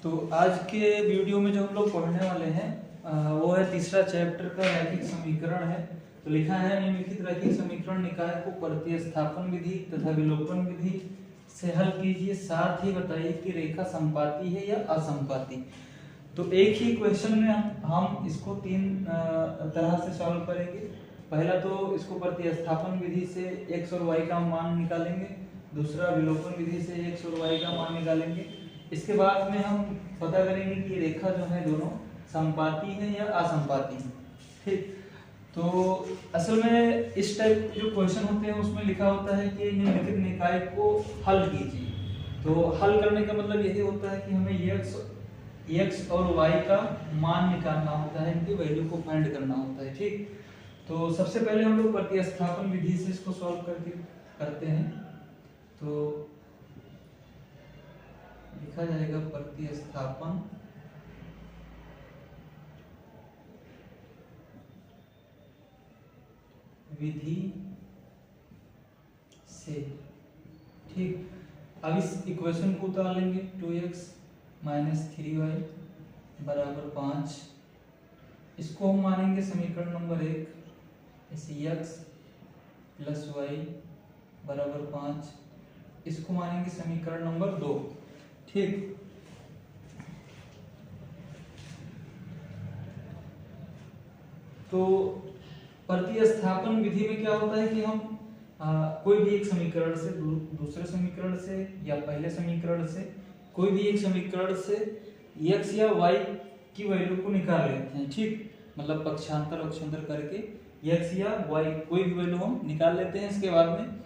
तो आज के वीडियो में जो हम लोग पढ़ने वाले हैं वो है तीसरा चैप्टर का रैखिक समीकरण है। तो लिखा है निम्नलिखित रैखिक समीकरण निकाय को प्रतिस्थापन विधि तथा विलोपन विधि से हल कीजिए, साथ ही बताइए कि रेखा समपाती है या असमपाती। तो एक ही क्वेश्चन में हम इसको तीन तरह से सॉल्व करेंगे। पहला तो इसको प्रतिस्थापन विधि से x और y का मान निकालेंगे, दूसरा विलोपन विधि से x और y का मान निकालेंगे। इसके बाद में हम पता करेंगे कि रेखा जो है दोनों समपाती है या असमपाती है। ठीक, तो असल में इस टाइप जो क्वेश्चन होते हैं उसमें लिखा होता है कि निम्नलिखित निकाय को हल कीजिए। तो हल करने का मतलब यही होता है कि हमें x और y का मान निकालना होता है, इनकी वैल्यू को फाइंड करना होता है। ठीक, तो सबसे पहले हम लोग प्रतिस्थापन विधि से इसको सॉल्व करते हैं। तो लिखा जाएगा प्रतिस्थापन विधि से। ठीक, अब इस इक्वेशन को उतार लेंगे। 2x माइनस 3y बराबर 5। इसको हम मानेंगे समीकरण नंबर 1। इसे x प्लस y बराबर 5, इसको मानेंगे समीकरण नंबर 2। ठीक, तो प्रतिस्थापन विधि में क्या होता है कि हम कोई भी एक समीकरण से दूसरे समीकरण से या पहले समीकरण से कोई भी एक समीकरण से x या y की वैल्यू को निकाल लेते हैं। ठीक, मतलब पक्षांतर अक्षांतर करके x या y कोई भी वैल्यू हम निकाल लेते हैं। इसके बाद में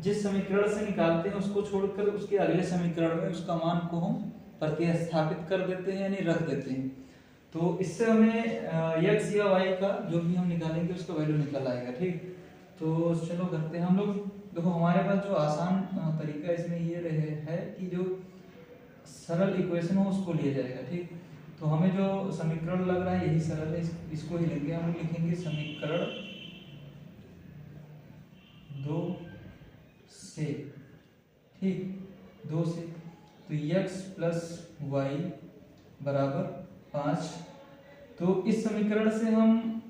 जिस समीकरण से निकालते हैं उसको छोड़कर उसके अगले समीकरण में उसका मान को हम प्रतिस्थापित कर देते हैं, यानी रख देते हैं। तो इससे हमें x या y का जो भी हम निकालेंगे उसका वैल्यू निकल आएगा। ठीक, तो चलो करते हैं हम लोग। देखो हमारे पास जो आसान तरीका इसमें ये रहे है कि जो सरल इक्वेशन हो उसको लिया जाएगा। ठीक, तो हमें जो समीकरण लग रहा है यही सरल है, इसको ही लेंगे। हम लिखेंगे समीकरण 2 से। ठीक, 2 से तो x प्लस y बराबर 5। तो इस समीकरण से हम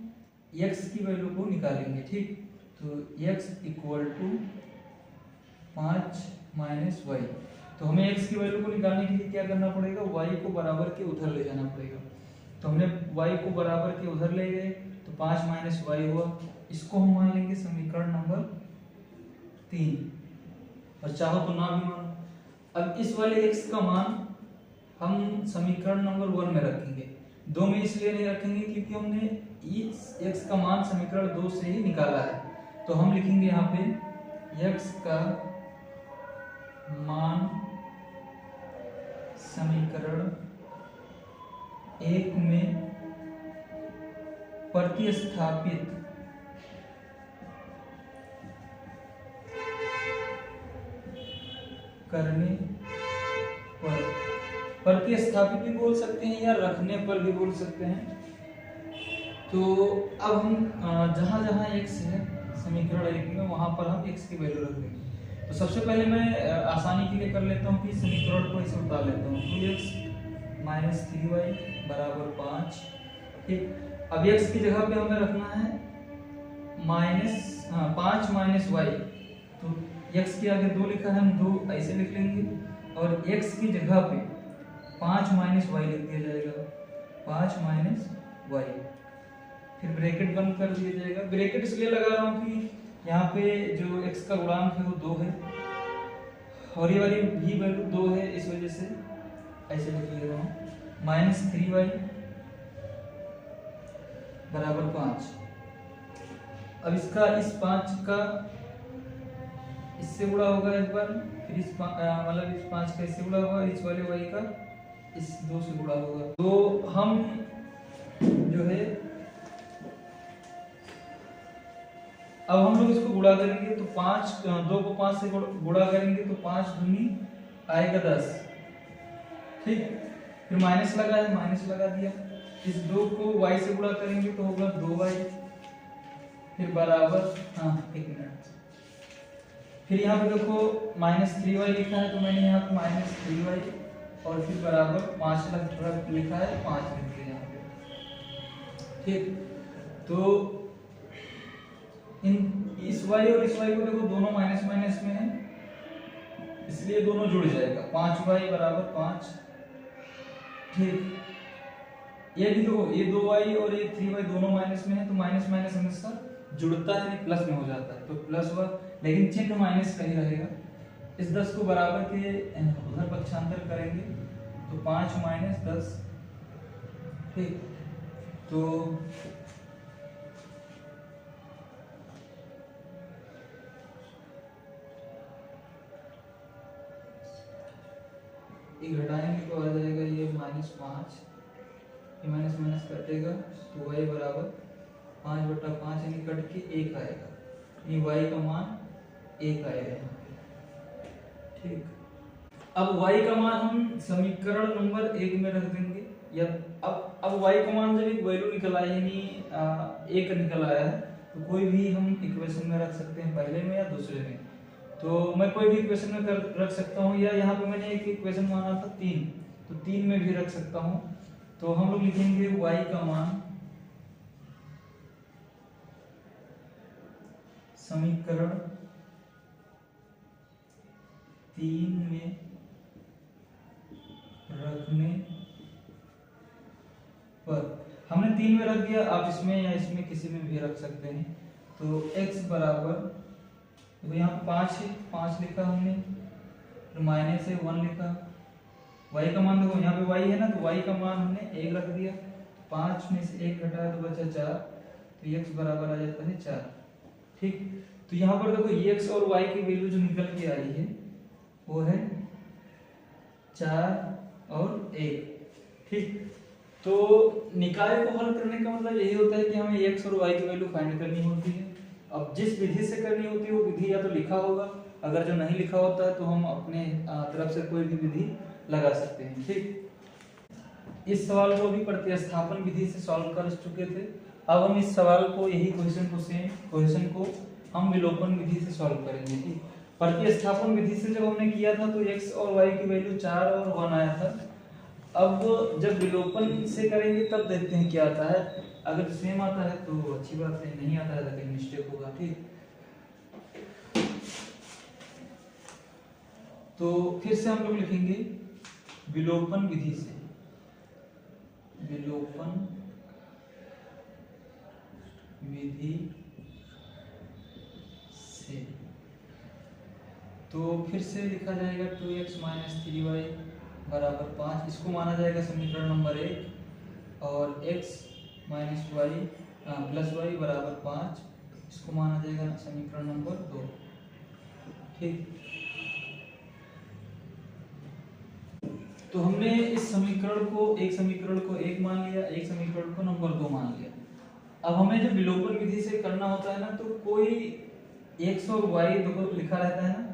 x की वैल्यू को निकालेंगे। ठीक, तो x equal to 5 minus y। तो हमें x की वैल्यू को निकालने के लिए क्या करना पड़ेगा, y को बराबर के उधर ले जाना पड़ेगा। तो हमने y को बराबर के उधर ले गए तो 5 माइनस y हुआ। इसको हम मान लेंगे समीकरण नंबर 3, और चाहो तो ना भी मानो। अब इस वाले x का मान हम समीकरण नंबर 1 में रखेंगे। 2 में इसलिए नहीं रखेंगे क्योंकि हमने इस x का मान समीकरण 2 से ही निकाला है। तो हम लिखेंगे यहाँ पे x का मान समीकरण 1 में प्रतिस्थापित करने पर, प्रतिस्थापित भी बोल सकते हैं या रखने पर भी बोल सकते हैं। तो अब हम जहां जहां x है समीकरण 1 में वहां पर हम x की वैल्यू रख देंगे। तो सबसे पहले मैं आसानी के लिए कर लेता हूं कि समीकरण को ऐसे उतार लेता हूं। 2x माइनस 3y बराबर 5। ठीक, अब x की जगह पे हमें रखना है 5 माइनस y। तो x के आगे 2 लिखा है, हम 2 ऐसे लिख लेंगे, और x की जगह पे 5 माइनस y लिख दिया जाएगा। 5 माइनस y, फिर ब्रैकेट बंद कर दिया जाएगा। ब्रैकेट इसलिए लगा रहा हूँ कि यहाँ पे जो x का गुणांक है वो 2 है और ये वाली भी वैल्यू 2 है, इस वजह से ऐसे लिख ले रहा हूँ। माइनस 3y बराबर 5। अब इसका इस 5 का इससे गुणा होगा एक बार, फिर इस मतलब इस 5 का इससे गुणा होगा, इस वाले y का इस 2 से गुणा होगा। तो हम जो है अब हम लोग इसको गुणा करेंगे तो 2 को 5 से गुणा करेंगे तो 5 दूनी आएगा 10। ठीक, फिर माइनस लगा है, माइनस लगा दिया। इस 2 को y से गुणा करेंगे तो होगा 2y, फिर बराबर एक मिनट, फिर यहाँ पे देखो -3y लिखा है तो मैंने यहाँ पे -3y और फिर बराबर 5 लिखा है, 5 लिख दिया यहाँ पे। ठीक, तो इस y और इस y को देखो दोनों माइनस माइनस में है, इसलिए दोनों जुड़ जाएगा, 5y बराबर 5। ठीक, ये भी देखो ये 2y और ये 3y दोनों माइनस में है, तो माइनस माइनस हमेशा जुड़ता है, नहीं प्लस में हो जाता है, तो प्लस हुआ, लेकिन चिन्ह माइनस का ही रहेगा। इस 10 को बराबर के उधर पक्षांतर करेंगे तो 5 माइनस 10। ठीक, तो ये घटाएंगे तो आ जाएगा ये -5, ये माइनस माइनस कटेगा तो y बराबर 5/5 यानी कट के 1 आएगा, ये y का मान 1 आएगा यहाँ पे। ठीक, अब y का मान हम समीकरण नंबर 1 में रख देंगे, या अब y का मान जब एक वैल्यू निकल आया यानी 1 निकल आया है, तो कोई भी हम इक्वेशन में रख सकते हैं, पहले में या दूसरे में। तो मैं कोई भी इक्वेशन में रख सकता हूँ, या यहाँ पे मैंने एक इक्वेशन माना था 3, तो 3 में भी रख सकता हूँ। तो हम लोग लिखेंगे y का मान समीकरण 3 में रखने पर, हमने 3 में रख दिया, आप इसमें या इसमें किसी में भी रख सकते हैं। तो x बराबर, तो यहाँ पे 5 है, 5 लिखा हमने, तो माइनस है 1 लिखा। y का मान देखो यहाँ पे y है ना, तो y का मान हमने 1 रख दिया, 5 में से 1 घटाया तो बचा 4, तो x बराबर आ जाता है 4। ठीक, तो यहाँ पर देखो x और y की वैल्यू जो निकल के आई है वो है 4 और 1। ठीक, तो निकाय को हल करने का मतलब यही होता है कि हमें x और y की वैल्यू फाइंड करनी होती है। अब जिस विधि से करनी होती है वो विधि या तो लिखा होगा, अगर जो नहीं लिखा होता है तो हम अपने तरफ से कोई भी विधि लगा सकते हैं। ठीक, इस सवाल को भी प्रतिस्थापन विधि से सॉल्व कर चुके थे। अब हम इस सवाल को, यही क्वेश्चन को हम विलोपन विधि से सॉल्व करेंगे। ठीक, प्रतिस्थापन विधि से जब हमने किया था तो x और y की वैल्यू 4 और 1 आया था। अब जब विलोपन से करेंगे तब देखते हैं क्या आता है, अगर सेम आता है तो अच्छी बात है, नहीं आता है तो कहीं मिस्टेक होगा। ठीक, तो फिर से हम लोग लिखेंगे विलोपन विधि से, विलोपन विधि से, तो फिर से लिखा जाएगा 2x - 3y बराबर 5, इसको माना जाएगा समीकरण नंबर 1, और x - y प्लस y बराबर 5, इसको माना जाएगा समीकरण नंबर 2। ठीक, तो हमने इस समीकरण को, एक समीकरण को 1 मान लिया, एक समीकरण को नंबर 2 मान लिया। अब हमें जब विलोपन विधि से करना होता है ना, तो कोई x और y देखो लिखा रहता है ना,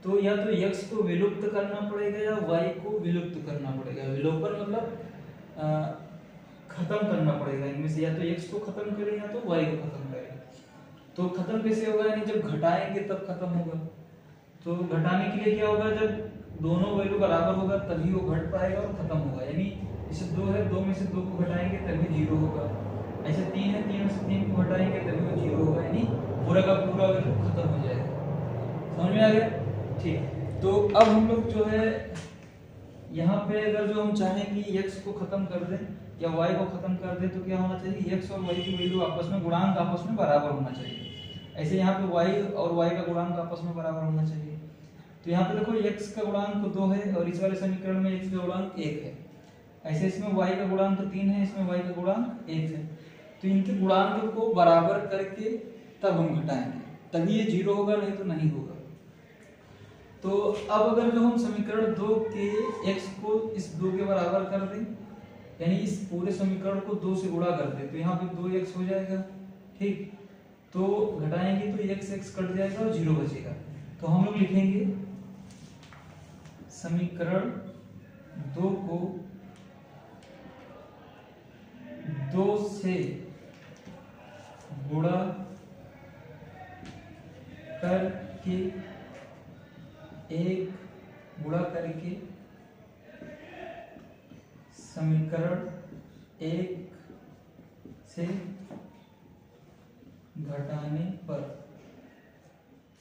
तो या तो x को विलुप्त करना पड़ेगा या y को विलुप्त करना पड़ेगा। विलोपन मतलब खत्म करना पड़ेगा इनमें से, या तो x को खत्म करें या तो y को खत्म करें। तो खत्म कैसे होगा, यानी जब घटाएंगे तब खत्म होगा। तो घटाने के लिए क्या होगा, जब दोनों वैल्यू बराबर होगा तभी वो घट पाएगा और खत्म होगा। यानी जैसे 2 है, 2 में से 2 को घटाएंगे तभी 0 होगा, ऐसे 3 है, 3 में से 3 को घटाएंगे तभी वो 0 होगा, यानी पूरा का पूरा वैल्यू खत्म हो जाएगा। समझ में आ गया? ठीक, तो अब हम लोग जो है यहाँ पे अगर जो हम चाहें कि x को खत्म कर दें या y को खत्म कर दें, तो क्या होना चाहिए, x और y की वैल्यू आपस में, गुणांक आपस में बराबर होना चाहिए। ऐसे यहाँ पे y और y का गुणांक आपस में बराबर होना चाहिए। तो यहाँ पे देखो x का गुणांक 2 है और इस वाले समीकरण में x का गुणांक 1 है। ऐसे इसमें y का गुणांक 3 है, इसमें y का गुणांक 1 है। तो इनके गुणांक को बराबर करके तब हम घटाएंगे, तभी ये 0 होगा, नहीं तो नहीं होगा। तो अब अगर जो हम समीकरण 2 के x को इस 2 के बराबर कर दें, यानी इस पूरे समीकरण को 2 से गुणा कर दें, तो यहाँ पे 2x हो जाएगा। ठीक, तो घटाएंगे तो x कट जाएगा और 0 बचेगा। तो हम लोग लिखेंगे समीकरण 2 को 2 से गुणा करके 1 गुणा करके समीकरण 1 से घटाने पर।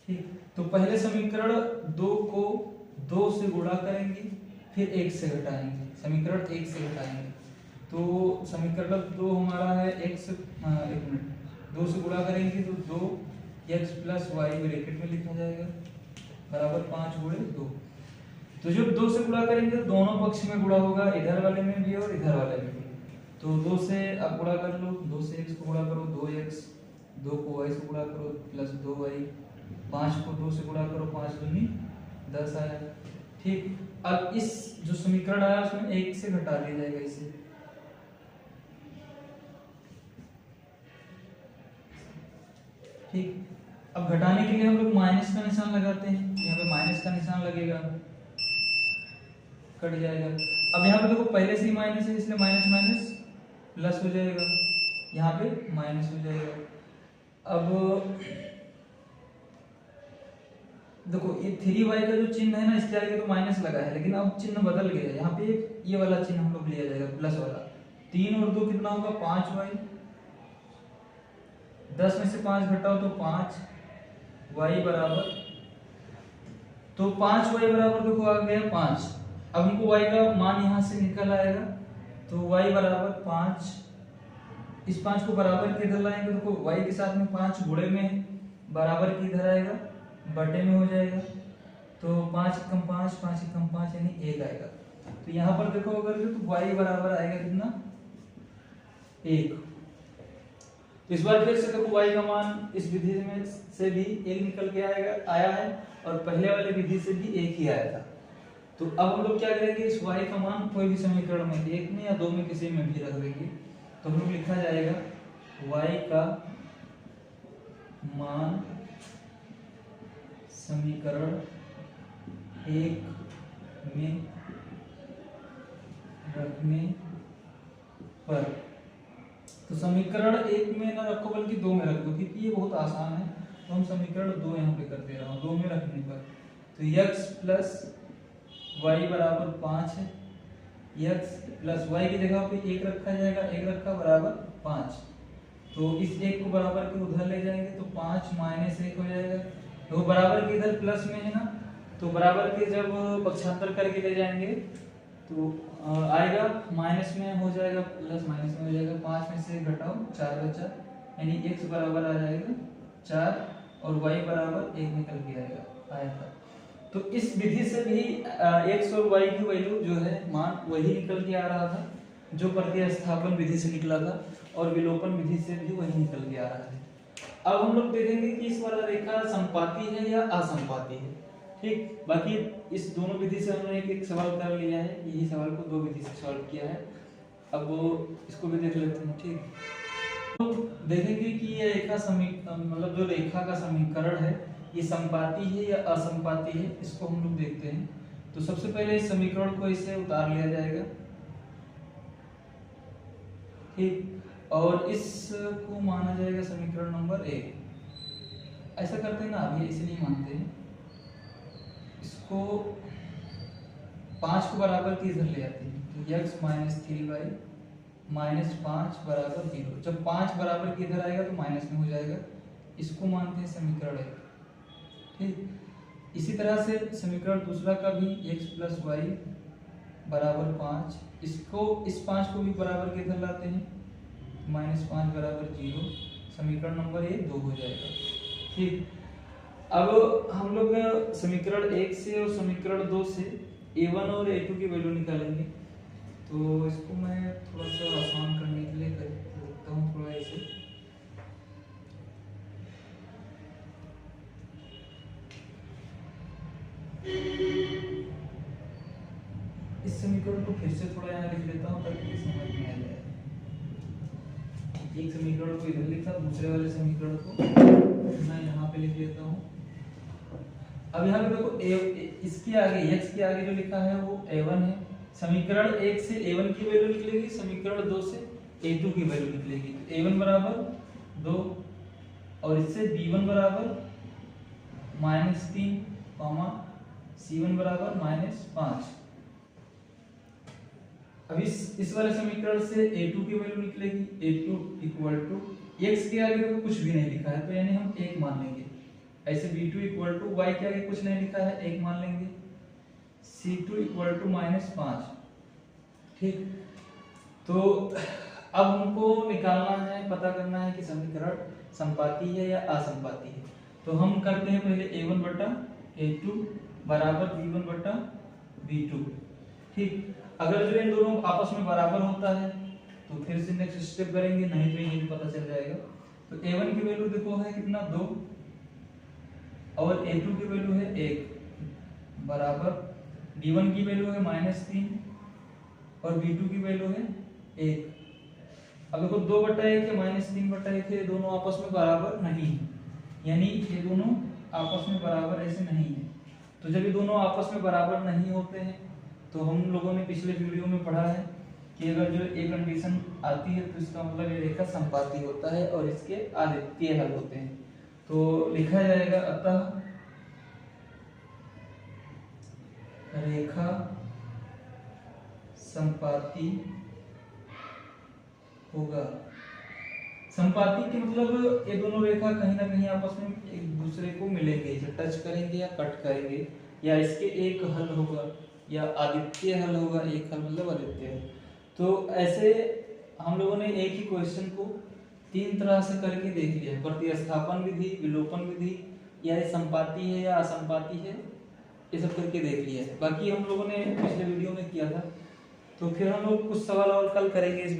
ठीक, तो पहले समीकरण 2 को 2 से गुणा करेंगे, फिर 1 से घटाएंगे, समीकरण 1 से घटाएंगे। तो समीकरण 2 हमारा है 1 से 2 से गुणा करेंगे तो 2x + y ब्रैकेट में लिखा जाएगा बराबर 5 × 2। तो जब 2 से गुणा करेंगे तो दोनों पक्ष में गुणा होगा, इधर वाले में भी और इधर वाले में भी। तो 2 से आप गुणा कर लो, 2 से x को गुणा करो 2x, 2 को y से गुणा करो +2y, 5 को 2 से गुणा करो 5 दूनी 10 आया। ठीक, अब इस जो समीकरण आया उसमें 1 से घटा लिया जाएगा इसे। ठीक, अब घटाने के लिए हम लोग माइनस का निशान लगाते हैं, यहाँ पे माइनस का निशान लगेगा, कट जाएगा। अब यहाँ पे देखो पहले से ही माइनस है इसलिए माइनस माइनस प्लस हो जाएगा, यहाँ पे माइनस हो जाएगा। अब देखो ये 3y का जो चिन्ह है ना, इसके आगे तो माइनस लगा है, लेकिन अब चिन्ह बदल गया है, यहाँ पे ये वाला चिन्ह हम लोग लिया जाएगा प्लस वाला। 3 और 2 कितना होगा 5y, 10 में से 5 घटाओ तो 5y बराबर, तो 5y बराबर देखो आ गया 5। अब हमको y का मान यहाँ से निकल आएगा, तो y बराबर 5, इस 5 को बराबर के इधर लाएंगे, देखो y के साथ में 5 गुणे में है, बराबर के इधर आएगा बटे में हो जाएगा, तो 5 × 5, 5 × 5 यानी 1 आएगा। तो यहाँ पर देखो अगर तो y बराबर आएगा कितना 1। तो इस बार फिर से देखो y का मान इस विधि में से भी 1 निकल के आया है और पहले वाले विधि से भी 1 ही आया था। तो अब हम लोग क्या करेंगे, इस y का मान कोई भी समीकरण में 1 में या 2 में किसी में भी रख देंगे, तो हम लोग लिखा जाएगा y का मान समीकरण 1 में रखने पर। तो समीकरण 1 में ना रखो बल्कि 2 में रख दो, क्योंकि ये बहुत आसान है, तो हम समीकरण 2 यहाँ पे कर दे रहा हूँ, 2 में रखने पर। तो x + y बराबर 5 है, x + y की जगह पे 1 रखा जाएगा, 1 रखा बराबर 5। तो इस 1 को बराबर के उधर ले जाएंगे तो 5 - 1 हो जाएगा, तो बराबर के इधर प्लस में है ना, तो बराबर के जब पक्षांतर करके ले जाएंगे तो आएगा माइनस में हो जाएगा, प्लस माइनस में हो जाएगा। 5 में से घटाओ 4 बचा, यानी x बराबर आ जाएगा 4 और y बराबर 1 निकल के आया था। तो इस विधि से भी x और y की वैल्यू जो है मान वही निकल के आ रहा था जो प्रतिस्थापन विधि से निकला था, और विलोपन विधि से भी वही निकल के आ रहा है। अब हम लोग देखेंगे कि इस वाला रेखा संपाती है या असंपाती है। ठीक, बाकी इस दोनों विधि से हमने एक सवाल कर लिया है, यही सवाल को 2 विधि से सॉल्व किया है। अब इसको भी देख लेते हैं। ठीक, तो देखेंगे कि ये रेखा मतलब जो रेखा का समीकरण है ये संपाती है या असंपाती है, इसको हम लोग देखते हैं। तो सबसे पहले इस समीकरण को इसे उतार लिया जाएगा। ठीक, और इसको माना जाएगा समीकरण नंबर 1। ऐसा करते हैं ना, अभी इसलिए मानते हैं इसको 5 को बराबर के इधर ले आते हैं, तो x - 3y - 5 बराबर 0। जब 5 बराबर के इधर आएगा तो माइनस में हो जाएगा, इसको मानते हैं समीकरण 1। ठीक, इसी तरह से समीकरण दूसरा का भी x + y बराबर 5, इसको इस 5 को भी बराबर के इधर लाते हैं, -5 बराबर 0, समीकरण नंबर 2 हो जाएगा। ठीक, अब हम लोग समीकरण 1 से और समीकरण 2 से a1 और a2 की वैल्यू निकालेंगे। तो इसको मैं थोड़ा सा आसान करने के लिए देखता हूँ थोड़ा ऐसे। इस समीकरण को फिर से थोड़ा यहाँ लिख लेता हूँ ताकि समझ में आ जाए। एक समीकरण को इधर लिखा, दूसरे वाले समीकरण को मैं यहाँ पे लिख लेता हूँ। अब यहाँ पे देखो इसके आगे x के आगे जो लिखा है वो a1 है। समीकरण 1 से a1 की वैल्यू निकलेगी, समीकरण 2 से a2 की वैल्यू निकलेगी। तो a1 बराबर 2 और इससे b1 बराबर -3, c1 बराबर -5। अब इस वाले समीकरण से a2 की वैल्यू निकलेगी, a2 इक्वल टू x के आगे तो कुछ भी नहीं लिखा है तो यानी हम 1 मान लेंगे। ऐसे b2 इक्वल टू y के आगे कुछ नहीं लिखा है, 1 मान लेंगे। c2 equal to -5। ठीक, तो अब हमको निकालना है, पता करना है कि समीकरण संपाती है या असंपाती है। तो हम करते हैं पहले a1 बटा a2 बराबर b1 बटा b2। ठीक, अगर जो इन दोनों आपस में बराबर होता है तो फिर से नेक्स्ट स्टेप करेंगे, नहीं तो ये भी पता चल जाएगा। तो a1 की वैल्यू देखो है कितना 2 और a2 की वैल्यू है 1 बराबर b1 की वैल्यू है -3 और b2 की वैल्यू है 1। अब देखो 2 बटा 1 है -3 बटा 1 है, दोनों आपस में बराबर नहीं है, यानी ये दोनों आपस में बराबर ऐसे नहीं है। तो जब ये दोनों आपस में बराबर नहीं होते हैं तो हम लोगों ने पिछले वीडियो में पढ़ा है कि अगर जो एक कंडीशन आती है तो इसका मतलब ये रेखा संपाती होता है और इसके आदित्य हल होते हैं। तो लिखा जाएगा अतः रेखा संपाती होगा। संपाती के मतलब ये दोनों रेखा कहीं ना कहीं आपस में एक दूसरे को मिलेंगे, जो टच करेंगे या कट करेंगे, या इसके एक हल होगा या आदित्य हल होगा। एक हल मतलब आदित्य हल। तो ऐसे हम लोगों ने एक ही क्वेश्चन को 3 तरह से करके देख लिया है, प्रतिस्थापन विधि, विलोपन विधि, या ये संपाती है या असंपाती है, ये सब करके देख लिया है। बाकी हम लोगों ने पिछले वीडियो में किया था। तो फिर हम लोग कुछ सवाल और कल करेंगे इस वीडियो